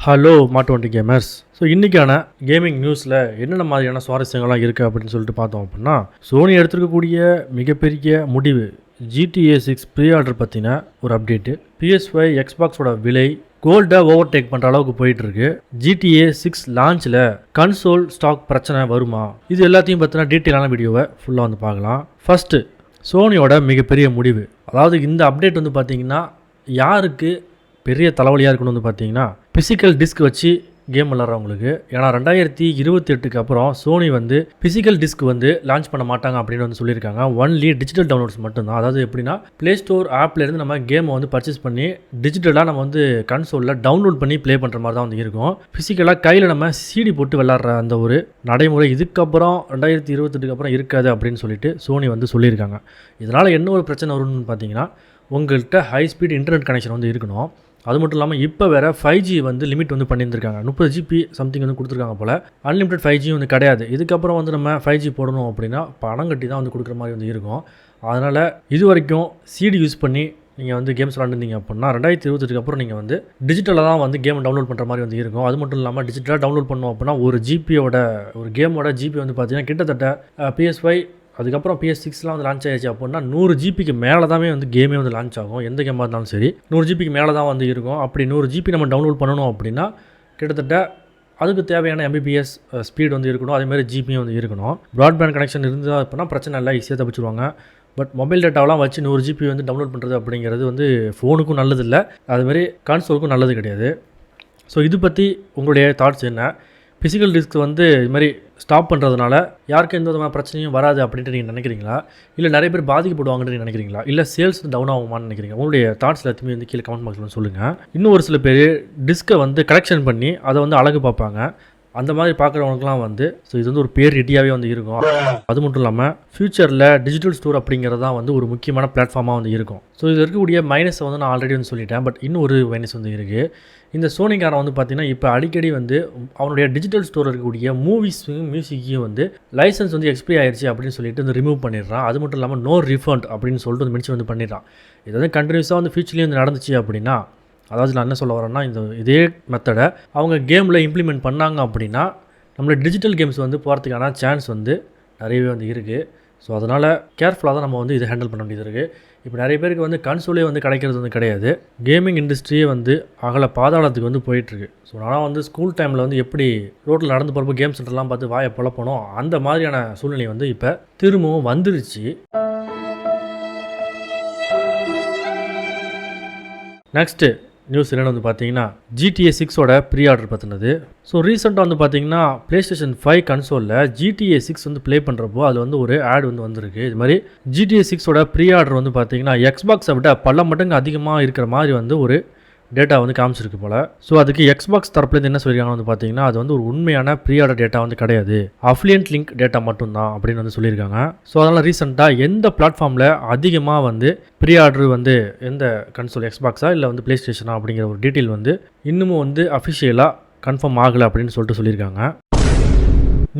Hello மாட்டு வண்டி gamers. So இன்றைக்கான கேமிங் நியூஸில் என்னென்ன மாதிரியான சுவாரஸ்யங்கள்லாம் இருக்குது அப்படின்னு சொல்லிட்டு பார்த்தோம் அப்படின்னா, சோனி எடுத்துருக்கக்கூடிய மிகப்பெரிய முடிவு GTA 6 ப்ரீ ஆர்டர் பற்றின ஒரு அப்டேட்டு. PS5 எக்ஸ்பாக்ஸோட விலை கோல்டை ஓவர்டேக் பண்ணுற அளவுக்கு போயிட்டுருக்கு. GTA 6 லான்ச்சில் கன்சோல் ஸ்டாக் பிரச்சனை வருமா, இது எல்லாத்தையும் பற்றின டீட்டெயிலான வீடியோவை ஃபுல்லாக வந்து பார்க்கலாம். ஃபஸ்ட்டு சோனியோட மிகப்பெரிய முடிவு, அதாவது இந்த அப்டேட் வந்து பார்த்திங்கன்னா யாருக்கு பெரிய தலைவலியாக இருக்குன்னு வந்து பார்த்தீங்கன்னா, ஃபிசிக்கல் டிஸ்க் வச்சு கேம் விளாட்றவங்களுக்கு. ஏன்னா 2028க்கு அப்புறம் சோனி வந்து ஃபிசிக்கல் டிஸ்க் வந்து லான்ச் பண்ண மாட்டாங்க அப்படின்னு வந்து சொல்லியிருக்காங்க. ஒன்லி டிஜிட்டல் டவுன்லோட்ஸ் மட்டும்தான். அதாவது எப்படின்னா, ப்ளே ஸ்டோர் ஆப்லேருந்து நம்ம கேமை வந்து பர்ச்சேஸ் பண்ணி டிஜிட்டலாக நம்ம வந்து கன்சோலில் டவுன்லோட் பண்ணி ப்ளே பண்ணுற மாதிரி தான் வந்து இருக்கும். ஃபிசிக்கலாக கையில் நம்ம சிடி போட்டு விளாட்ற அந்த ஒரு நடைமுறை இதுக்கப்புறம் 2028க்கு அப்புறம் இருக்காது அப்படின்னு சொல்லிட்டு சோனி வந்து சொல்லியிருக்காங்க. இதனால் என்ன ஒரு பிரச்சனை வரும்னு பார்த்தீங்கன்னா, உங்கள்கிட்ட ஹை ஸ்பீட் இன்டர்நெட் கனெக்ஷன் வந்து இருக்கணும். அது மட்டும் இல்லாமல் இப்போ வேறு 5G வந்து லிமிட் வந்து பண்ணியிருந்திருக்காங்க. 30 GB சம்திங் வந்து கொடுத்துருக்காங்க போல். அன்லிமிட்டட் 5G வந்து கிடையாது. இதுக்கப்புறம் வந்து நம்ம 5G போடணும் அப்படின்னா பணம் கட்டி தான் வந்து கொடுக்குற மாதிரி வந்து இருக்கும். அதனால் இது வரைக்கும் சிடி யூஸ் பண்ணி நீங்கள் வந்து கேம்ஸ் விளாண்டுருந்தீங்க அப்படின்னா 2028க்கு அப்புறம் நீங்கள் வந்து டிஜிட்டலாக தான் வந்து கேம் டவுன்லோட் பண்ணுற மாதிரி வந்து இருக்கும். அது மட்டும் இல்லாமல் டிஜிட்டலாக டவுன்லோட் பண்ணோம் அப்படின்னா ஒரு கேமோட ஜிபி வந்து பார்த்தீங்கன்னா கிட்டத்தட்ட PS5 அதுக்கப்புறம் PS6லாம் வந்து லான்ச் ஆகிடுச்சு அப்படின்னா 100 ஜிபிக்கு மேலே தான் வந்து கேமே வந்து லான்ச் ஆகும். எந்த கேமாக இருந்தாலும் சரி 100 ஜிபிக்கு மேலே தான் வந்து இருக்கும். அப்படி 100 ஜிபி நம்ம டவுன்லோட் பண்ணணும் அப்படின்னா கிட்டத்தட்ட அதுக்கு தேவையான MBPS ஸ்பீட் வந்து இருக்கணும். அதேமாதிரி ஜிபியும் வந்து இருக்கணும். ப்ராட்பேண்ட் கனெக்ஷன் இருந்தால் அப்படின்னா பிரச்சனை இல்லை, ஈஸியாக தப்பிச்சுருவாங்க. பட் மொபைல் டேட்டாவெலாம் வச்சு 100 ஜிபி வந்து டவுன்லோட் பண்ணுறது அப்படிங்கிறது வந்து ஃபோனுக்கும் நல்லது இல்லை, அதுமாதிரி கான்சோலுக்கும் நல்லது கிடையாது. ஸோ இது பற்றி உங்களுடைய தாட்ஸ் என்ன? ஃபிசிக்கல் டிஸ்க் வந்து இது மாதிரி ஸ்டாப் பண்ணுறதுனால யாருக்கும் எந்த விதமான பிரச்சனையும் வராது அப்படின்ட்டு நீங்கள் நினைக்கிறீங்களா? இல்லை நிறைய பேர் பாதிக்கப்படுவாங்கன்னு நீங்கள் நினைக்கிறீங்களா? இல்லை சேல்ஸ் டவுன் ஆகுமான்னு நினைக்கிறீங்க? உங்களுடைய தாட்ஸ் எல்லாத்தையுமே வந்து கீழே கமெண்ட் பாக்ஸில் சொல்லுங்கள். இன்னும் ஒரு சில பேர் டிஸ்கை வந்து கலெக்ஷன் பண்ணி அதை வந்து அழகு பார்ப்பாங்க. அந்த மாதிரி பார்க்குறவங்களுக்குலாம் வந்து ஸோ இது வந்து ஒரு பேர் ரெடியாகவே வந்து இருக்கும். அது மட்டும் இல்லாமல் ஃப்யூச்சரில் டிஜிட்டல் ஸ்டோர் அப்படிங்கிறது தான் வந்து ஒரு முக்கியமான பிளாட்ஃபார்மாக வந்து இருக்கும். ஸோ இதில் இருக்கக்கூடிய மைனஸை வந்து நான் ஆல்ரெடி வந்து சொல்லிட்டேன். பட் இன்னும் ஒரு மைனஸ் வந்து இருக்குது. இந்த சோனிக்காரன் வந்து பார்த்திங்கன்னா இப்போ அடிக்கடி வந்து அவனுடைய டிஜிட்டல் ஸ்டோர் இருக்கக்கூடிய மூவிஸும் மியூசிக்கையும் வந்து லைசன்ஸ் வந்து எக்ஸ்பைரி ஆயிடுச்சு அப்படின்னு சொல்லிட்டு வந்து ரிமூவ் பண்ணிடுறான். அது மட்டும் இல்லாமல் நோ ரீஃபண்ட் அப்படின்னு சொல்லிட்டு வந்து மென்ஷன் வந்து பண்ணிடுறான். இது வந்து கண்டினியூஸாக வந்து ஃபியூச்சர்லேயும் வந்து நடந்துச்சு அப்படின்னா, அதாவது நான் என்ன சொல்ல வரேன்னா, இதே மெத்தடை அவங்க கேமில் இம்ப்ளிமெண்ட் பண்ணாங்க அப்படின்னா நம்மளோட டிஜிட்டல் கேம்ஸ் வந்து போகிறதுக்கான சான்ஸ் வந்து நிறையவே வந்து இருக்குது. ஸோ அதனால் கேர்ஃபுல்லாக தான் நம்ம வந்து இதை ஹேண்டில் பண்ண வேண்டியது இருக்குது. இப்போ நிறைய பேருக்கு வந்து கன்சோலே வந்து கிடைக்கிறது வந்து கிடையாது. கேமிங் இண்டஸ்ட்ரியே வந்து அகல பாதாளத்துக்கு வந்து போயிட்டுருக்கு. ஸோ நான் வந்து ஸ்கூல் டைமில் வந்து எப்படி ரோட்டில் நடந்து போகிறப்போ கேம் சென்டர்லாம் பார்த்து வாயை பொழப்பணும், அந்த மாதிரியான சூழ்நிலை வந்து இப்போ திரும்பவும் வந்துருச்சு. நெக்ஸ்ட்டு நியூஸ் என்னென்னு வந்து பார்த்தீங்கன்னா, GTA 6ஓட ப்ரீ ஆர்டர் பற்றினது. ஸோ ரீசெண்டாக வந்து பார்த்தீங்கன்னா PlayStation 5 கன்சோலில் GTA 6 வந்து ப்ளே பண்ணுறப்போ அதில் வந்து ஒரு ஆட் வந்து வந்திருக்கு. இது மாதிரி GTA 6ஓட ப்ரீ ஆர்டர் வந்து பார்த்தீங்கன்னா எக்ஸ்பாக்ஸை விட பல மடங்கு அதிகமாக இருக்கிற மாதிரி வந்து ஒரு டேட்டா வந்து காமிச்சிருக்கு போல். ஸோ அதுக்கு எக்ஸ்பாக்ஸ் தரப்புலேருந்து என்ன சொல்லியிருக்காங்க வந்து பார்த்தீங்கன்னா, அது வந்து ஒரு உண்மையான ப்ரீ ஆர்டர் டேட்டா வந்து கிடையாது, அஃபிலியன்ட் லிங்க் டேட்டா மட்டும்தான் அப்படின்னு வந்து சொல்லியிருக்காங்க. ஸோ அதனால் ரீசெண்டாக எந்த பிளாட்ஃபார்மில் அதிகமாக வந்து ப்ரீ ஆர்டர் வந்து எந்த கன்சோல் எக்ஸ்பாக்ஸா இல்லை வந்து ப்ளே ஸ்டேஷனா அப்படிங்கிற ஒரு டீட்டெயில் வந்து இன்னமும் வந்து அஃபிஷியலாக கன்ஃபார்ம் ஆகலை அப்படின்னு சொல்லிட்டு சொல்லியிருக்காங்க.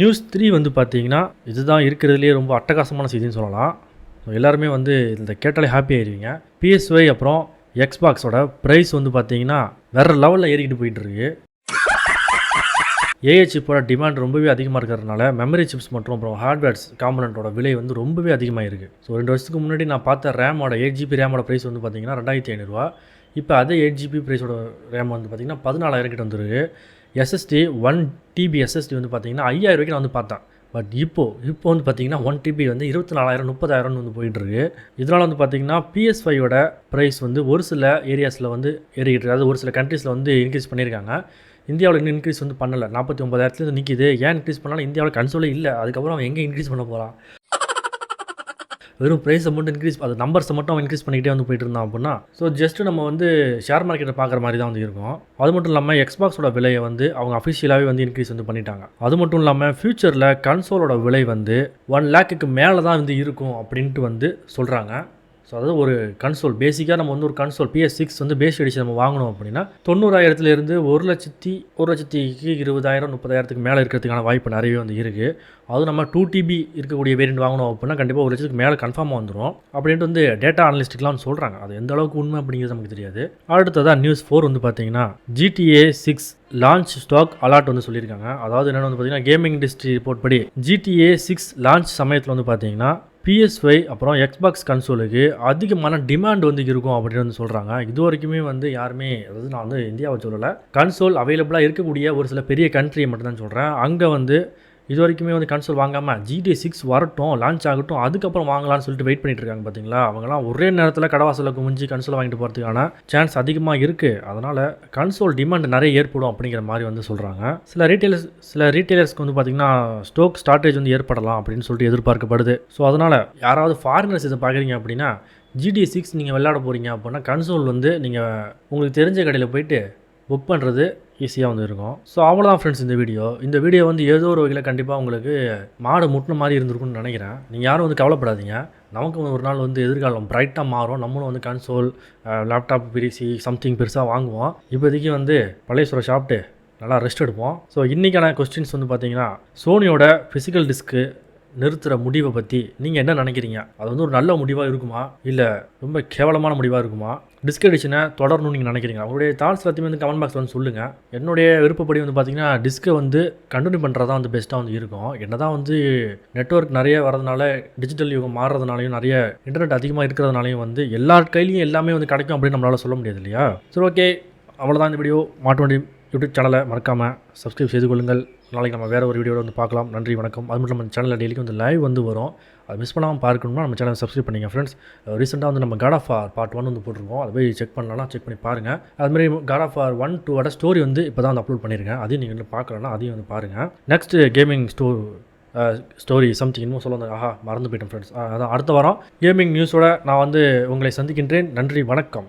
நியூஸ் 3 வந்து பார்த்தீங்கன்னா இதுதான் இருக்கிறதுலேயே ரொம்ப அட்டகாசமான செய்தின்னு சொல்லலாம். ஸோ எல்லாருமே வந்து இந்த கேட்டாலே ஹாப்பி ஆயிடுவீங்க. PS5 அப்புறம் எக்ஸ்பாக்ஸோட ப்ரைஸ் வந்து பார்த்தீங்கன்னா வேறு லெவலில் ஏறிக்கிட்டு போயிட்டுருக்கு. ஏஐ சிப்போட டிமாண்ட் ரொம்பவே அதிகமாக இருக்கிறதுனால மெமரி சிப்ஸ் மற்றும் அப்புறம் ஹார்ட்வேர்ஸ் காம்பனண்ட்டோட விலை வந்து ரொம்பவே அதிகமாக இருக்குது. ஸோ 2 வருஷத்துக்கு முன்னாடி நான் பார்த்த ரேமோட 8GB ரேமோட ப்ரைஸ் வந்து பார்த்தீங்கன்னா 2500 ரூபா. இப்போ அதே 8GB ப்ரைஸோட ரேம் வந்து பார்த்தீங்கன்னா 14,000 கிட்ட வந்துருக்கு. SSD 1TB SSD வந்து பார்த்தீங்கன்னா 5000 ரூபாய்க்கு நான் வந்து பார்த்தேன். பட் இப்போ வந்து பார்த்தீங்கன்னா 1TB வந்து 24,000 30,000 வந்து போயிட்டுருக்கு. இதனால் வந்து பார்த்தீங்கன்னா PS5ஓட ப்ரைஸ் வந்து ஒரு சில ஏரியாஸில் வந்து ஏறிக்கிட்டு இருக்குது. அது ஒரு சில கண்ட்ரீஸில் வந்து இன்க்ரீஸ் பண்ணியிருக்காங்க. இந்தியாவில் இன்னும் இன்க்ரீஸ் வந்து பண்ணலை. 49,000 நிற்கிது. ஏன் இன்க்ரீஸ் பண்ணாலும் இந்தியாவில் கன்சோலே இல்லை. அதுக்கப்புறம் அவன் எங்கே இன்க்ரீஸ் பண்ண போகிறான்? வெறும் ப்ரைஸை மட்டும் இன்க்ரீஸ், அது நம்பர்ஸை மட்டும் அவன் இன்க்ரீஸ் பண்ணிக்கிட்டே வந்து போயிட்டு இருந்தான் அப்படின்னா, ஸோ ஜஸ்ட்டு நம்ம வந்து ஷேர் மார்க்கெட்டை பார்க்குற மாதிரி தான் வந்து இருக்கும். அது மட்டும் இல்லாமல் எக்ஸ்பாக்ஸோட விலையை வந்து அவங்க அஃபிஷியலாகவே வந்து இன்க்ரீஸ் வந்து பண்ணிட்டாங்க. அது மட்டும் இல்லாமல் ஃப்யூச்சரில் கன்சோலோட விலை வந்து 1 லேக்குக்கு மேலே தான் வந்து இருக்கும் அப்படின்ட்டு வந்து சொல்கிறாங்க. ஸோ அதாவது ஒரு கன்சோல் பேசிக்காக நம்ம வந்து ஒரு கன்சோல் PS6 வந்து பேஸ் எடிஷன் நம்ம வாங்கணும் அப்படின்னா 90,000 1,20,000 30,000 மேலே இருக்கிறதுக்கான வாய்ப்பு நிறையவே வந்து இருக்குது. அதுவும் நம்ம 2TB இருக்கக்கூடிய வேரியண்ட் வாங்கணும் அப்படின்னா கண்டிப்பாக 1,00,000 மேலே கன்ஃபார்மாக வந்துடும் அப்படின்ட்டு வந்து டேட்டா அனலிஸ்டிக்லாம் சொல்கிறாங்க. அது எந்த அளவுக்கு உண்மை அப்படிங்கிறது நமக்கு தெரியாது. அடுத்ததாக நியூஸ் 4 வந்து பார்த்தீங்கன்னா GTA 6 லான்ச் ஸ்டாக் அலாட் வந்து சொல்லியிருக்காங்க. அதாவது என்னென்னு வந்து பார்த்தீங்கன்னா கேமிங் இண்டஸ்ட்ரி ரிப்போர்ட் படி GTA 6 லான்ச் சமயத்தில் வந்து பார்த்தீங்கன்னா PS5 அப்புறம் எக்ஸ்பாக்ஸ் கன்சோலுக்கு அதிகமான டிமாண்ட் வந்து இருக்கும் அப்படின்னு வந்து சொல்கிறாங்க. இது வரைக்குமே வந்து யாருமே, அதாவது நான் வந்து இந்தியாவை சொல்லலை, கன்சோல் அவைலபிளாக இருக்கக்கூடிய ஒரு சில பெரிய கண்ட்ரியை மட்டும்தான் சொல்கிறேன். அங்கே வந்து இது வரைக்குமே வந்து கன்சோல் வாங்காமல் GTA 6 வரட்டும், லான்ச் ஆகட்டும், அதுக்கப்புறம் வாங்கலாம்னு சொல்லிட்டு வெயிட் பண்ணிட்டு இருக்காங்க. பார்த்தீங்களா, அவங்களாம் ஒரே நேரத்தில் கடவாசலை குமிஞ்சு கன்சோல் வாங்கிட்டு போகிறதுக்கான சான்ஸ் அதிகமாக இருக்குது. அதனால் கன்சோல் டிமாண்ட் நிறைய ஏற்படும் அப்படிங்கிற மாதிரி வந்து சொல்கிறாங்க. சில ரீட்டைலர்ஸ்க்கு வந்து பார்த்திங்கன்னா ஸ்டோக் ஸ்டார்டேஜ் வந்து ஏற்படலாம் அப்படின்னு சொல்லிட்டு எதிர்பார்க்கப்படுது. ஸோ அதனால் யாராவது ஃபாரினர்ஸ் இதை பார்க்குறீங்க அப்படின்னா GTA 6 நீங்கள் விளையாட போகிறீங்க அப்படின்னா கன்சோல் வந்து நீங்கள் உங்களுக்கு தெரிஞ்ச கடையில் போயிட்டு புக் பண்ணுறது ஈஸியாக வந்து இருக்கும். ஸோ அவ்வளோதான் ஃப்ரெண்ட்ஸ் இந்த வீடியோ வந்து ஏதோ ஒரு வகையில் கண்டிப்பாக உங்களுக்கு மாடு முட்டின மாதிரி இருந்திருக்குன்னு நினைக்கிறேன். நீங்கள் யாரும் வந்து கவலைப்படாதீங்க. நமக்கு ஒரு நாள் வந்து எதிர்காலம் பிரைட்டாக மாறும். நம்மளும் வந்து கன்சோல், லேப்டாப், பிரிசி சம்திங் பெருசாக வாங்குவோம். இப்போதைக்கு வந்து பழைய சாப்பிட்டு நல்லா ரெஸ்ட் எடுப்போம். ஸோ இன்றைக்கான கொஸ்டின்ஸ் வந்து பார்த்தீங்கன்னா சோனியோட ஃபிசிக்கல் டிஸ்க்கு நிறுத்துகிற முடிவை பற்றி நீங்கள் என்ன நினைக்கிறீங்க? அது வந்து ஒரு நல்ல முடிவாக இருக்குமா, இல்லை ரொம்ப கேவலமான முடிவாக இருக்குமா? டிஸ்க் எடிஷனை தொடரணும்னு நீங்கள் நினைக்கிறீங்க? உங்களுடைய தாட்ஸ் எல்லாத்தையுமே வந்து கமெண்ட் பாக்ஸ் வந்து சொல்லுங்கள். என்னுடைய விருப்பப்படி வந்து பார்த்திங்கன்னா டிஸ்க்கை வந்து கண்டினியூ பண்ணுறது தான் வந்து பெஸ்ட்டாக வந்து இருக்கும். என்ன தான் வந்து நெட்வொர்க் நிறைய வரதுனால, டிஜிட்டல் யுகம் மாறுறதுனாலையும், நிறைய இன்டர்நெட் அதிகமாக இருக்கிறதுனாலையும் வந்து எல்லார் கையிலையும் எல்லாமே வந்து கிடைக்கும் அப்படின்னு நம்மளால் சொல்ல முடியாது இல்லையா? சரி, ஓகே, அவ்வளோதான் இந்த வீடியோ. மாட்டு வண்டி யூடியூப் சேனலை மறக்காமல் சப்ஸ்கிரைப் செய்து கொள்ளுங்கள். நாளைக்கு நம்ம வேறு ஒரு வீடியோவில் வந்து பார்க்கலாம். நன்றி, வணக்கம். அது மட்டும் நம்ம சேனலில் டெய்லிக்கு வந்து லைவ் வந்து வரும். அது மிஸ் பண்ணாமல் பார்க்கணும்னா நம்ம சேனலை சப்ஸ்கிரைப் பண்ணிங்க ஃப்ரெண்ட்ஸ். ரீசெண்டாக வந்து நம்ம God of War Part 1 வந்து போட்டிருக்கோம். அதை போய் செக் பண்ணலாம், செக் பண்ணி பாருங்கள். அதுமாதிரி God of War 1, 2 ஸ்டோரி வந்து இப்போ தான் வந்து அப்லோட் பண்ணியிருக்கேன். அதையும் நீங்கள் வந்து பார்க்கலன்னா அதையும் வந்து பாருங்கள். நெக்ஸ்ட் கேமிங் ஸ்டோரி சம்திங் இன்னும் சொல்ல மறந்து போயிட்டேன் ஃப்ரெண்ட்ஸ். அதான் அடுத்த வாரம் கேமிங் நியூஸோட நான் வந்து உங்களை சந்திக்கின்றேன். நன்றி, வணக்கம்.